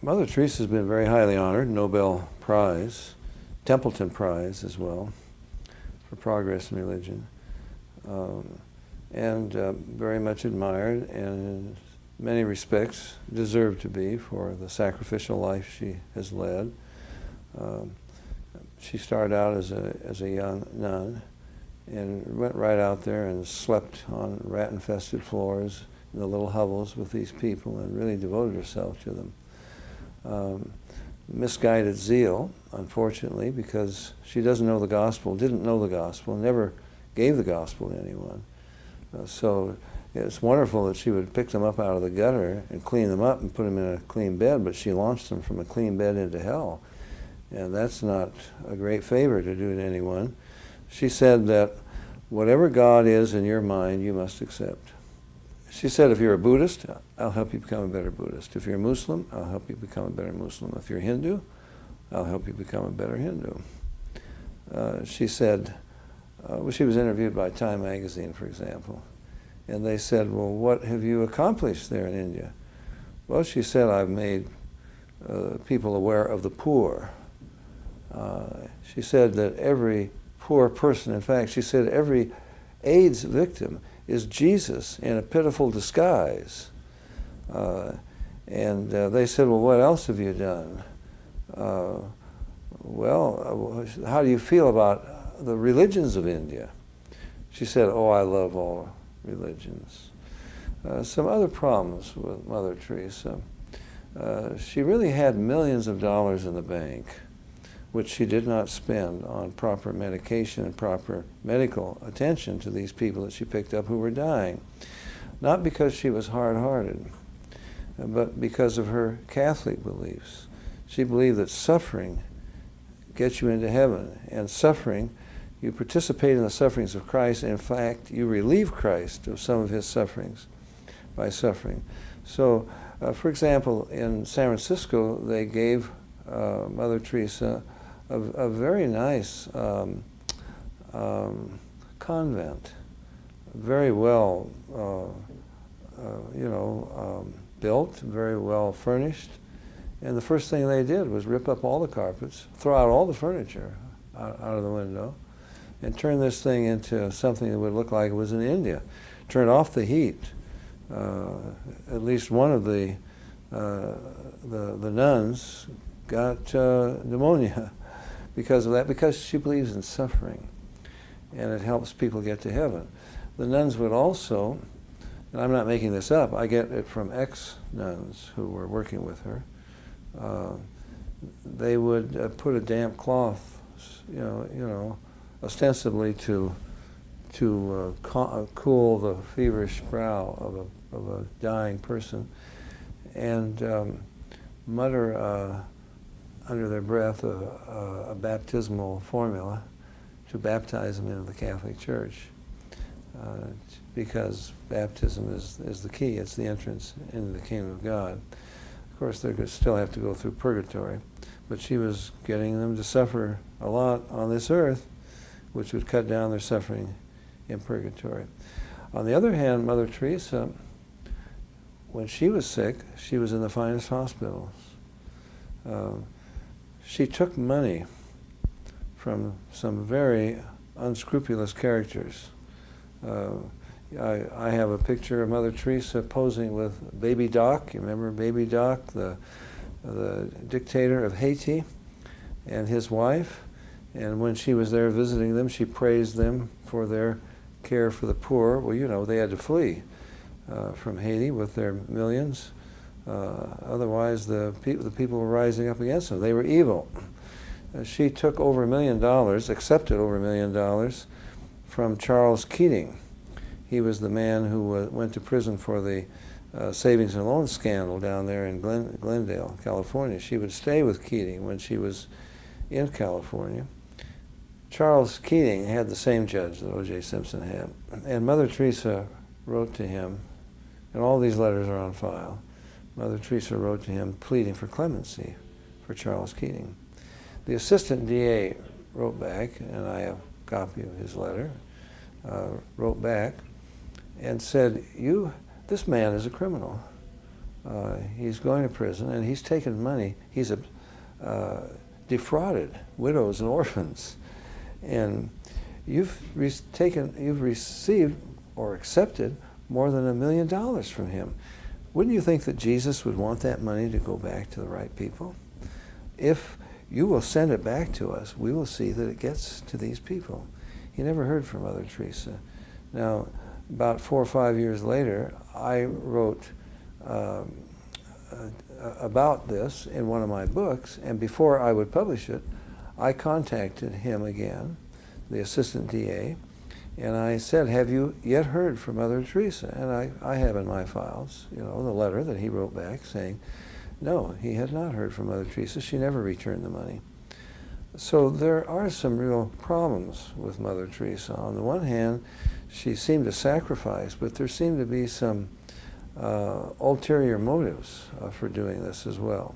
Mother Teresa has been very highly honored, Nobel Prize, Templeton Prize as well, for progress in religion, and very much admired, and in many respects deserved to be for the sacrificial life she has led. She started out as a young nun and went right out there and slept on rat-infested floors in the little hovels with these people and really devoted herself to them. Misguided zeal, unfortunately, because she doesn't know the gospel, didn't know the gospel, never gave the gospel to anyone. So it's wonderful that she would pick them up out of the gutter and clean them up and put them in a clean bed, but she launched them from a clean bed into hell. And that's not a great favor to do to anyone. She said that whatever God is in your mind, you must accept. She said, if you're a Buddhist, I'll help you become a better Buddhist. If you're a Muslim, I'll help you become a better Muslim. If you're Hindu, I'll help you become a better Hindu. She said, she was interviewed by Time magazine, for example, and they said, well, what have you accomplished there in India? Well, she said, I've made people aware of the poor. She said that every poor person, in fact, she said every AIDS victim is Jesus in a pitiful disguise. And they said, well, what else have you done? How do you feel about the religions of India? She said, oh, I love all religions. Some other problems with Mother Teresa. She really had millions of dollars in the bank, which she did not spend on proper medication and proper medical attention to these people that she picked up who were dying. Not because she was hard-hearted, but because of her Catholic beliefs. She believed that suffering gets you into heaven, and suffering, you participate in the sufferings of Christ, and in fact, you relieve Christ of some of his sufferings by suffering. So, for example, in San Francisco, they gave Mother Teresa a very nice convent, very well, built, very well furnished. And the first thing they did was rip up all the carpets, throw out all the furniture out of the window, and turn this thing into something that would look like it was in India. Turn off the heat. At least one of the nuns got pneumonia because of that, because she believes in suffering, and it helps people get to heaven. The nuns would also, and I'm not making this up, I get it from ex-nuns who were working with her, they would put a damp cloth, ostensibly to cool the feverish brow of a dying person, and mutter under their breath a baptismal formula to baptize them into the Catholic Church, because baptism is the key. It's the entrance into the kingdom of God. Of course, they're going to still have to go through purgatory, but she was getting them to suffer a lot on this earth, which would cut down their suffering in purgatory. On the other hand, Mother Teresa, when she was sick, she was in the finest hospitals. She took money from some very unscrupulous characters. I have a picture of Mother Teresa posing with Baby Doc. You remember Baby Doc, the dictator of Haiti, and his wife. And when she was there visiting them, she praised them for their care for the poor. Well, they had to flee from Haiti with their millions. Otherwise, the people were rising up against them. They were evil. She took over $1 million, accepted over $1 million from Charles Keating. He was the man who went to prison for the savings and loan scandal down there in Glendale, California. She would stay with Keating when she was in California. Charles Keating had the same judge that O.J. Simpson had. And Mother Teresa wrote to him, and all these letters are on file. Mother Teresa wrote to him pleading for clemency for Charles Keating. The assistant DA wrote back, and I have a copy of his letter, wrote back and said, this man is a criminal. He's going to prison, and he's taken money. He's defrauded widows and orphans, and you've received or accepted more than $1 million from him. Wouldn't you think that Jesus would want that money to go back to the right people? If you will send it back to us, we will see that it gets to these people. He never heard from Mother Teresa. Now, about 4 or 5 years later, I wrote about this in one of my books, and before I would publish it, I contacted him again, the assistant DA, and I said, have you yet heard from Mother Teresa? And I have in my files, the letter that he wrote back saying, no, he had not heard from Mother Teresa. She never returned the money. So there are some real problems with Mother Teresa. On the one hand, she seemed to sacrifice, but there seemed to be some ulterior motives for doing this as well.